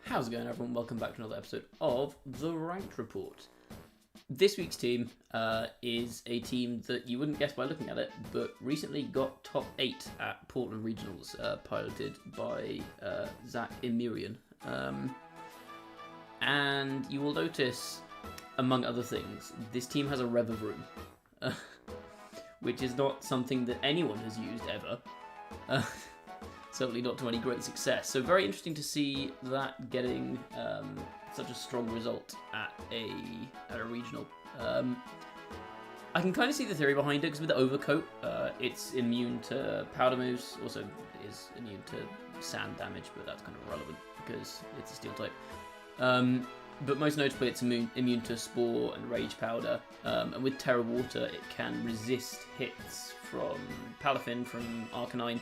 How's it going, everyone? Welcome back to another episode of The Ranked Report. This week's team is a team that you wouldn't guess by looking at it, but recently got top 8 at Portland Regionals, piloted by Zac Emerian. And you will notice, among other things, this team has a Revavroom, which is not something that anyone has used ever. Certainly not to any great success. So very interesting to see that getting such a strong result at a regional. I can kind of see the theory behind it, because with the overcoat, it's immune to powder moves. Also, it is immune to sand damage, but that's kind of irrelevant because it's a steel type. But most notably, it's immune to Spore and Rage Powder. And with Terra Water, it can resist hits from Palafin, from Arcanine.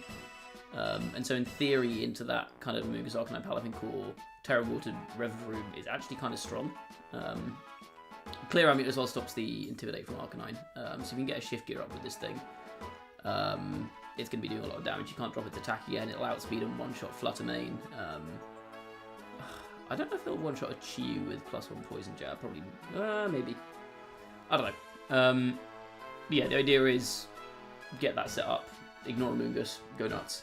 And so in theory, into that kind of Amoonguss Arcanine Palafin core, Terra Water Revavroom is actually kind of strong. Clear Ambient as well stops the Intimidate from Arcanine. So if you can get a Shift Gear up with this thing, it's going to be doing a lot of damage. You can't drop its attack again, it'll outspeed and one-shot Flutter Mane. I don't know if it'll one-shot a Chiyu with +1 Poison Jab, probably, maybe. I don't know. Yeah, the idea is get that set up, ignore Amoonguss, go nuts.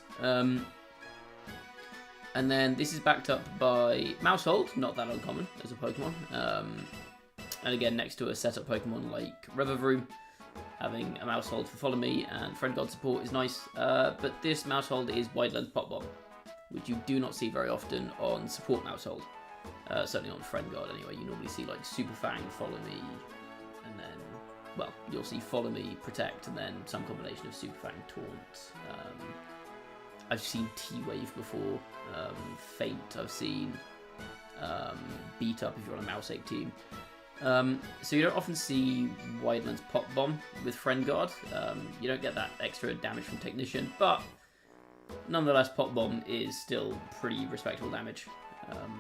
And then this is backed up by Mousehold, not that uncommon as a Pokemon. And again, next to a setup Pokemon like Revavroom, having a Mousehold for Follow Me and Friend God support is nice. But this Mousehold is Wide Length Pop Bomb, which you do not see very often on support Mousehold. Certainly on Friend God anyway. You normally see like Super Fang, Follow Me, and then, well, you'll see Follow Me, Protect, and then some combination of Super Fang, Taunt. I've seen T-Wave before, Faint I've seen, Beat Up if you're on a Mouse Ape team. So you don't often see Wide Lens Pop Bomb with Friend Guard. You don't get that extra damage from Technician, but nonetheless Pop Bomb is still pretty respectable damage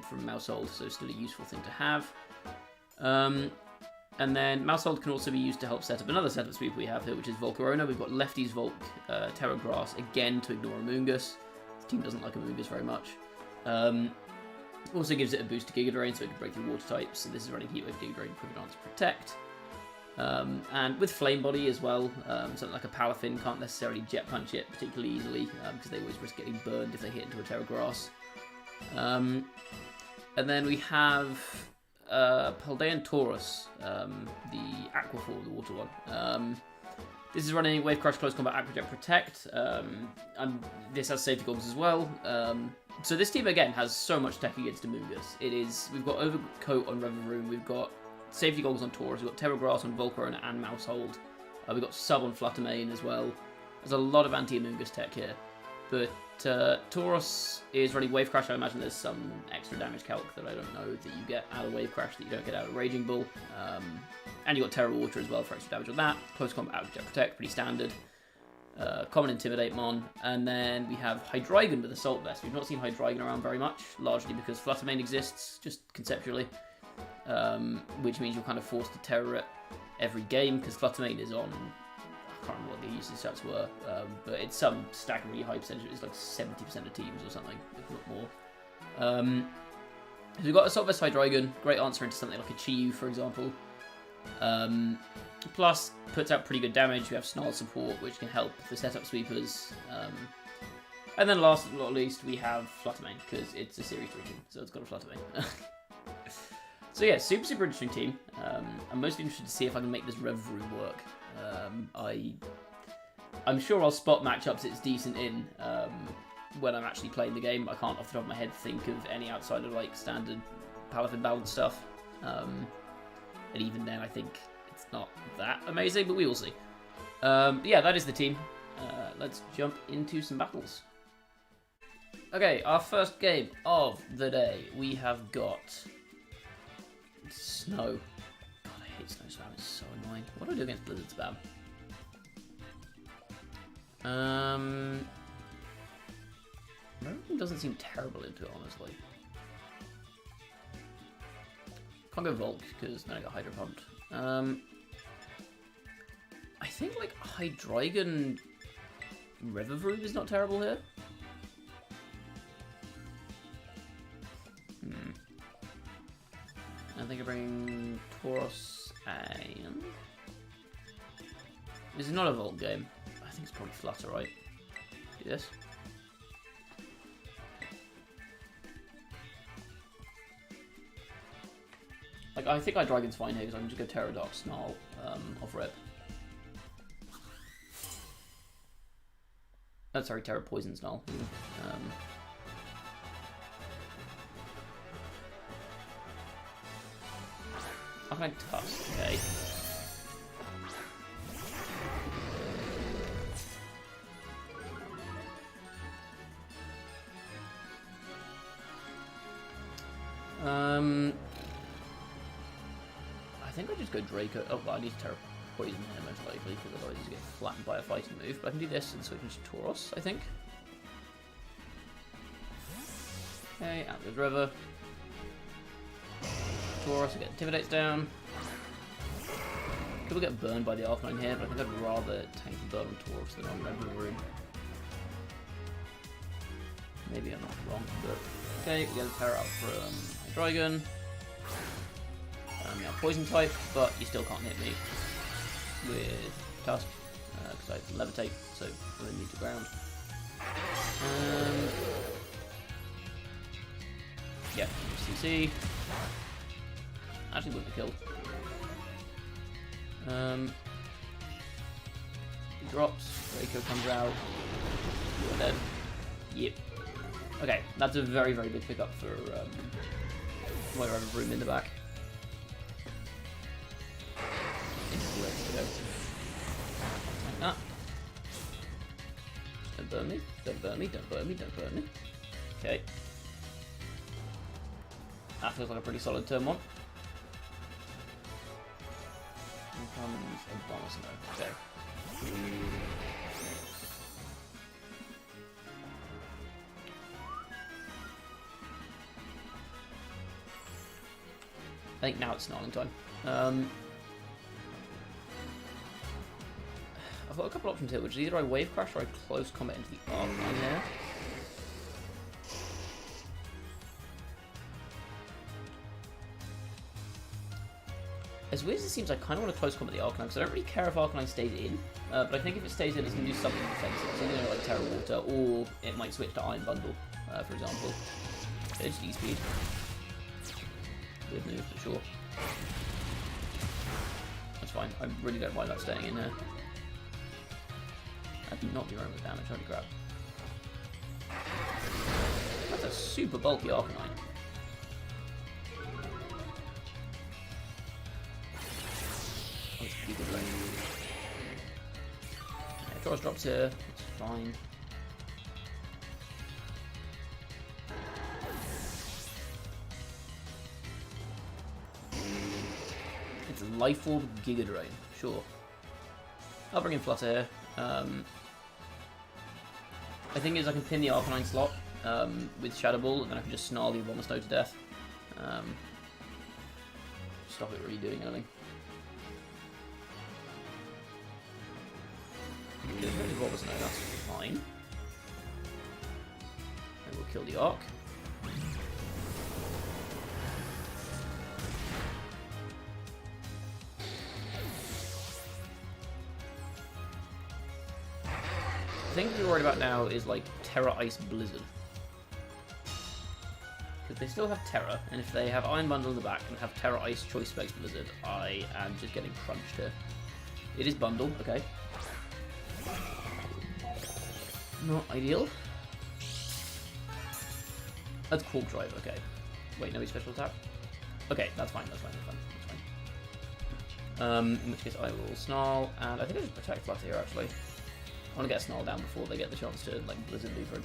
from Mousehold, so still a useful thing to have. And then Mousehold can also be used to help set up another setup sweep we have here, which is Volcarona. We've got Lefty's Volk, Terra Grass, again to ignore Amoonguss. This team doesn't like Amoonguss very much. Also gives it a boost to Giga Drain, so it can break through water types. So this is running Heat Wave, Giga Drain, Provenance, Protect. And with Flame Body as well, something like a Palafin can't necessarily Jet Punch it particularly easily, because they always risk getting burned if they hit into a Terra Grass. And then we have Paldean Tauros, the Aqua form, the water one. This is running Wave Crush, Close Combat, Aqua Jet, Protect. This has Safety Goggles as well. So this team again has so much tech against Amoonguss. We've got Overcoat on Revavroom, we've got Safety Goggles on Tauros, we've got Terra Grass on Volcarona and Mousehold. We've got Sub on Flutter Mane as well. There's a lot of anti-Amoonguss tech here. But Tauros is running Wave Crash. I imagine there's some extra damage calc that I don't know that you get out of Wave Crash that you don't get out of Raging Bull. And you got Terra Water as well for extra damage on that. Close Combat, Out Jet Protect, pretty standard. Common Intimidate Mon. And then we have Hydreigon with Assault Vest. We've not seen Hydreigon around very much, largely because Flutter Mane exists, just conceptually. Which means you're kind of forced to Terror it every game, because Flutter Mane is on, I can't remember what the usage stats were, but it's some staggeringly high percentage. It's like 70% of teams or something, if not more. So we've got Assault Vest Hydreigon, great answer into something like a Chiyu, for example. Plus, puts out pretty good damage. We have Snarl support, which can help the setup sweepers. And then last but not least, we have Flutter Mane, because it's a Series 3 team, so it's got a Flutter Mane. So yeah, super interesting team. I'm mostly interested to see if I can make this Revavroom work. I'm sure I'll spot matchups it's decent in when I'm actually playing the game. I can't off the top of my head think of any outside of like standard Palafin balance stuff. And even then I think it's not that amazing, but we will see. Yeah, that is the team. Let's jump into some battles. Okay, our first game of the day, we have got Snow. God, I hate Snow Spam, it's so annoying. What do I do against Blizzard Spam? Everything doesn't seem terrible into it, honestly. Can't go Volk, because then I got Hydro Pumped. I think, like, Hydreigon Revavroom is not terrible here. I think I bring Tauros and... This is not a Volt game. I think it's probably Flutter, right? Do this. Like, I think Hydreigon's fine here, because I can just go Pterodox, Snarl, off rip. Oh, sorry, Terra Poison Snarl. Okay, Tusk, okay. I think I just go Draco. Oh, well, I need to Terra Poison here most likely, because otherwise he's getting flattened by a fighting move. But I can do this and switch into Tauros, I think. Okay, out goes River. Tauros, I get Intimidates down. Could we get burned by the Arcanine here, but I think I'd rather tank the burn on Tauros than on Revavroom. Maybe I'm not wrong, but okay, we get a Terra out from Hydreigon. Yeah, Poison type, but you still can't hit me with Tusk because I can levitate, so I really need to ground. Yeah, CC. Actually wouldn't have killed. He drops, Draco comes out, you're dead. Yep. Okay, that's a very, very big pickup for my Revavroom in the back. Like that. Don't burn me, don't burn me, don't burn me, don't burn me. Okay. That feels like a pretty solid turn one. Here comes a bonus no. Okay. I think now it's snarling time. I've got a couple options here, which is either I Wave Crash or I Close Combat into the Arcanine there. As weird as it seems, I kind of want to Close Combat the Arcanine, because I don't really care if Arcanine stays in, but I think if it stays in, it's going to do something defensive, something like Terra Water, or it might switch to Iron Bundle, for example. Okay, just E-Speed. Weird move, for sure. That's fine, I really don't mind that staying in there. That did not do very much damage, holy crap. That's a super bulky Arcanine. Oh, it's pretty good range. Yeah, Tauros drops here, it's fine. It's Life Orb Giga Drain, sure. I'll bring in Flutter here. I think is I can pin the Arcanine slot with Shadow Ball, and then I can just snarl the Bomber Snow to death. Stop it really doing anything. There's really Bomber Snow, that's fine. And we'll kill the Arc. The thing to be worried about now is like Terra Ice Blizzard. Because they still have Terra, and if they have Iron Bundle in the back and have Terra Ice Choice Specs Blizzard, I am just getting crunched here. It is Bundle, okay. Not ideal. That's Quark Drive, okay. Wait, no, he's special attack? Okay, that's fine, that's fine, that's fine, that's fine. In which case I will Snarl, and I think I just protect Flutter here actually. I want to get Snarl down before they get the chance to like Blizzard me for a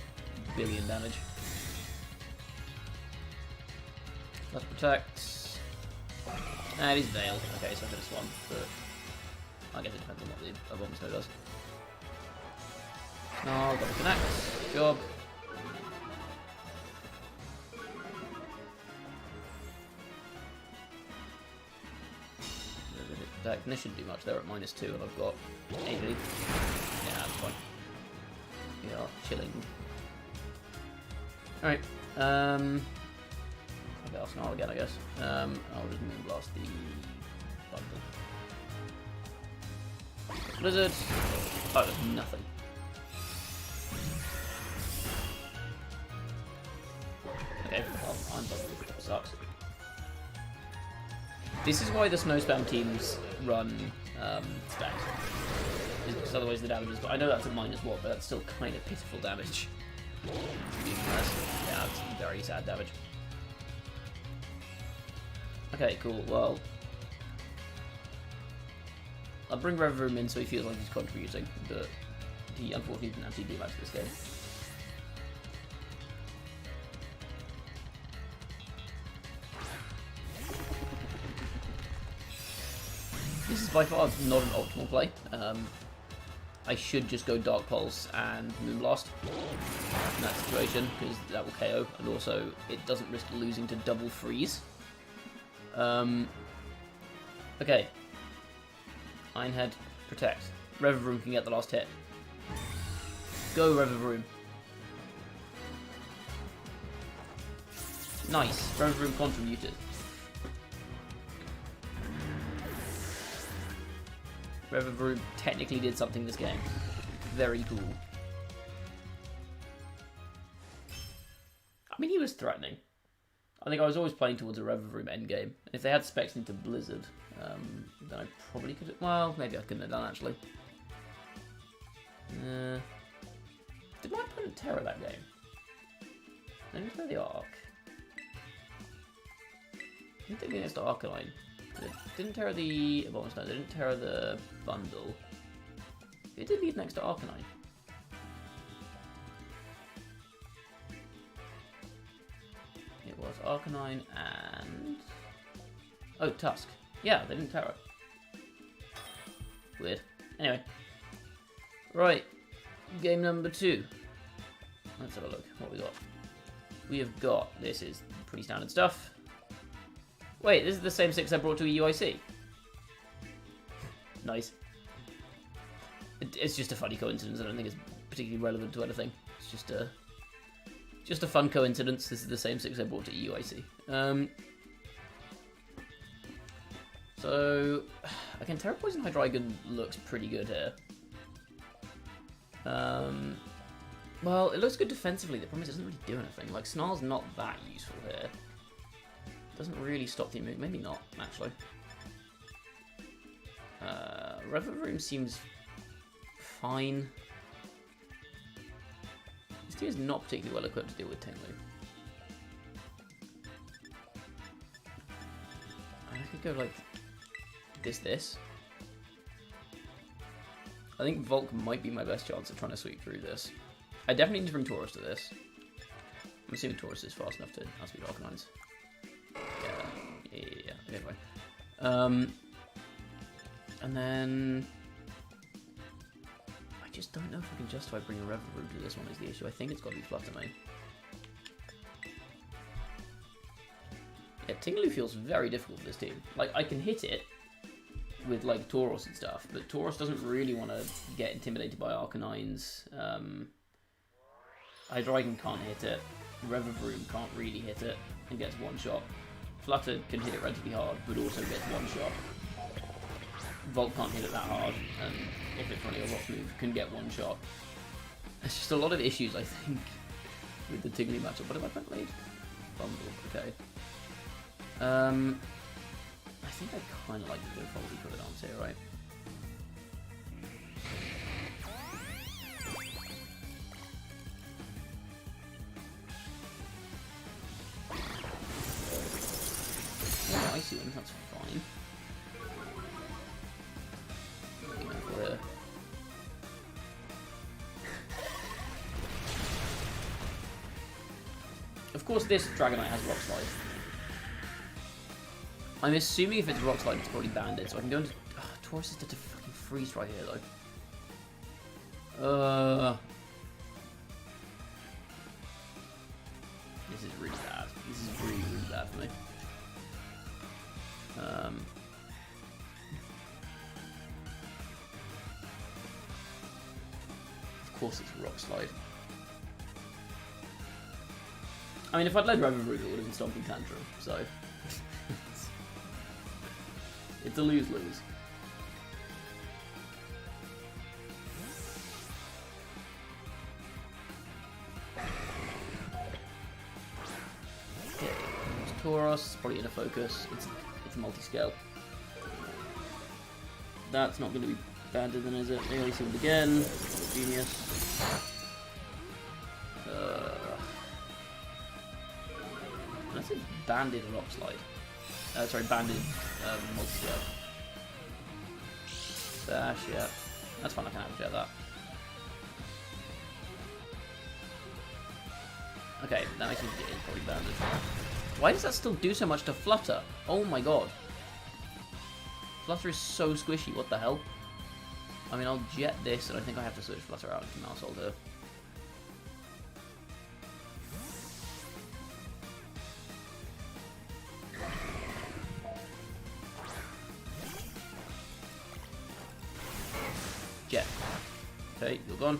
billion damage. Let's protect. It is Veil. Okay, so I could have swung, but I guess it depends on what the Bomb Snow does. Snarl, double connect. Good job. And this shouldn't do much. They're at -2 and I've got 80. Yeah, that's fine. We are chilling. Alright. Okay, I'll Snarl again, I guess. I'll just Moonblast the bundle. Blizzard. Oh, there's nothing. Okay, well, I'm buzzing. Sucks. This is why the snow spam teams run stacks. Because otherwise the damage is... I know that's a -1, but that's still kind of pitiful damage. Yeah, it's very sad damage. Okay, cool. Well, I'll bring Revavroom in so he feels like he's contributing, but he unfortunately didn't actually do much this game. This is by far not an optimal play. I should just go Dark Pulse and Moonblast in that situation, because that will KO, and also it doesn't risk losing to double freeze. Okay. Ironhead, protect. Revavroom can get the last hit. Go, Revavroom. Nice. Revavroom contributed. Revavroom technically did something this game. Very cool. I mean, he was threatening. I think I was always playing towards a Revavroom endgame. If they had specs into Blizzard, then I probably could have... Well, maybe I couldn't have done, actually. Did my opponent Terra that game? Let me play the Arc. I think against Arcanine. Didn't Terra the... Well, no, they didn't Terra the bundle. Who did lead next to Arcanine? It was Arcanine and... Oh, Tusk. Yeah, they didn't Terra. Weird. Anyway. Right. Game number 2. Let's have a look what we got. We have got... This is pretty standard stuff. Wait, this is the same 6 I brought to a UIC. Nice. It's just a funny coincidence. I don't think it's particularly relevant to anything. It's just a fun coincidence. This is the same 6 I brought to UIC. So, again, Terra Poison Hydreigon looks pretty good here. Well, it looks good defensively. The problem is it doesn't really do anything. Like, Snarl's not that useful here. Doesn't really stop the move. Maybe not, actually. Revavroom seems fine. This team is not particularly well equipped to deal with Tinglu. I could go like this. I think Volk might be my best chance of trying to sweep through this. I definitely need to bring Tauros to this. I'm assuming Tauros is fast enough to outspeed Arcanines. Yeah. Okay, fine. And then I just don't know if I can justify bringing Revavroom to this one is the issue. I think it's got to be Flutter Mane. Yeah, Tinglu feels very difficult for this team. Like, I can hit it with, like, Tauros and stuff, but Tauros doesn't really want to get intimidated by Arcanines. Hydreigon can't hit it. Revavroom can't really hit it and gets one shot. Flutter can hit it relatively hard, but also gets one shot. Volt can't hit it that hard, and if it's running a rock move, can get one shot. There's just a lot of issues, I think, with the Tinglu matchup. What have I played? Bumble, okay. I think I kind of like to go probably put it on here, right? Yeah, I see one, that's fine. Of course, this Dragonite has Rock Slide. I'm assuming if it's Rock Slide, it's probably Banded, so I can go into... Tauros is such a fucking freeze right here, though. This is really bad. This is really, really bad for me. Of course it's Rock Slide. I mean, if I'd led Revavroom, it would have been Stomping Tantrum, so... it's a lose-lose. Okay, it's Tauros, probably in a focus. It's multi-scale. That's not going to be banded then, is it? Nearly sealed again. Genius. That's a banded rock slide. Sorry, banded multi-scale. Dash, yeah. That's fine, I can appreciate that. Okay, that makes me think it's probably banded. Why does that still do so much to Flutter? Oh my god. Flutter is so squishy, what the hell? I mean, I'll jet this, and I think I have to switch Flutter out to Mouse Holder. Jet. Okay, you're gone.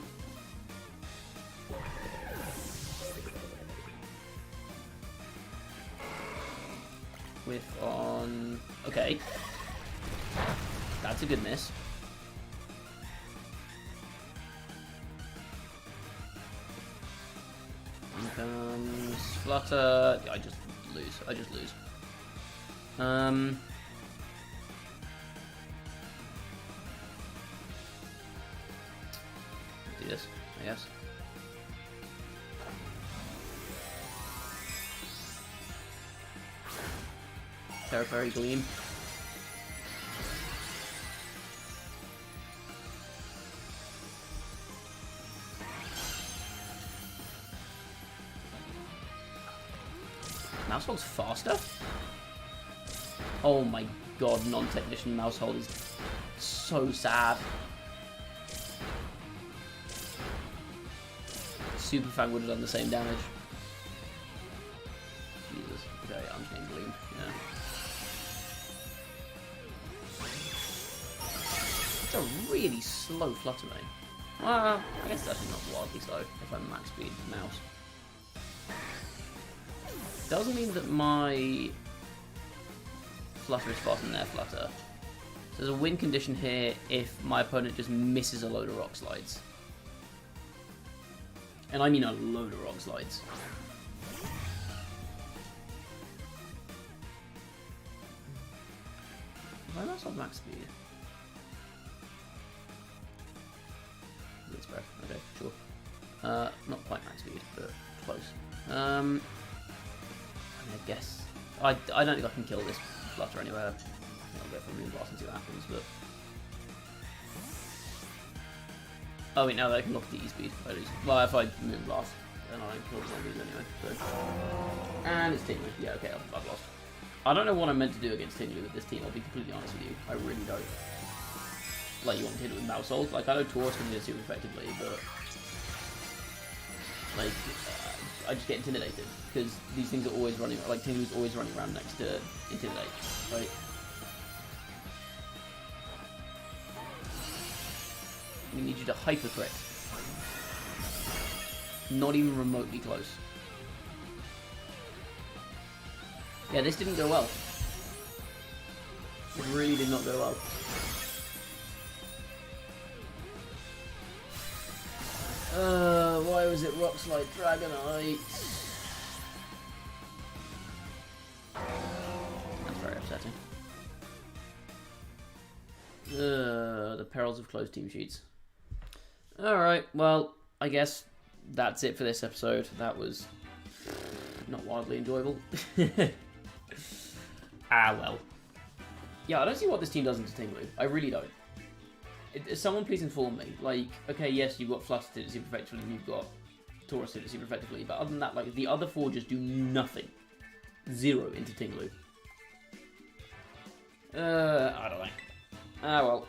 Whiff on... Okay. That's a good miss. Here comes Flutter. Yeah, I just lose. Do this, I guess. Terra Fairy Gleam. Mousehold's faster? Oh my god, non-technician Mousehold is so sad. Super Fang would have done the same damage. Jesus. Okay, I'm just getting Gleam. Yeah. It's a really slow Flutter Mane. Well, I guess that's not wildly slow if I'm max speed mouse. Doesn't mean that my Flutter is faster than their Flutter. So there's a win condition here if my opponent just misses a load of rock slides. And I mean a load of rock slides. Why not on max speed? Blitz Breath, okay, sure. Not quite max speed, but close. I guess I don't think I can kill this Flutter anywhere. I think I'll go for Moonblast and see what happens. But oh wait, now I can lock the E-speed. I lose. Well, if I Moonblast, then I don't kill the zombies anyway. So. And it's Tinglu. Yeah, okay, I've lost. I don't know what I'm meant to do against Tinglu with this team. I'll be completely honest with you. I really don't. Like, you want to hit it with Mousehold? Like, I know Tauros can hit it super effectively, but like. I just get intimidated because these things are always running. Like Tinglu's always running around next to Intimidate, right? We need you to hyper crit. Not even remotely close. Yeah, this didn't go well. It really did not go well. Why was it Rock Slide Dragonite? That's very upsetting. The perils of closed team sheets. Alright, well, I guess that's it for this episode. That was not wildly enjoyable. Ah, well. Yeah, I don't see what this team does into Tinglu. I really don't. Someone please inform me. Like, okay, yes, you've got Flutter did it super effectively, and you've got Tauros did it super effectively, but other than that, like, the other four just do nothing. Zero into Tinglu. I don't know. Ah, well.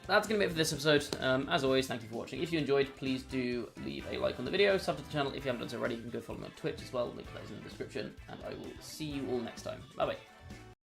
That's going to be it for this episode. As always, thank you for watching. If you enjoyed, please do leave a like on the video, sub to the channel. If you haven't done so already, you can go follow me on Twitch as well. Link to that is in the description, and I will see you all next time. Bye-bye.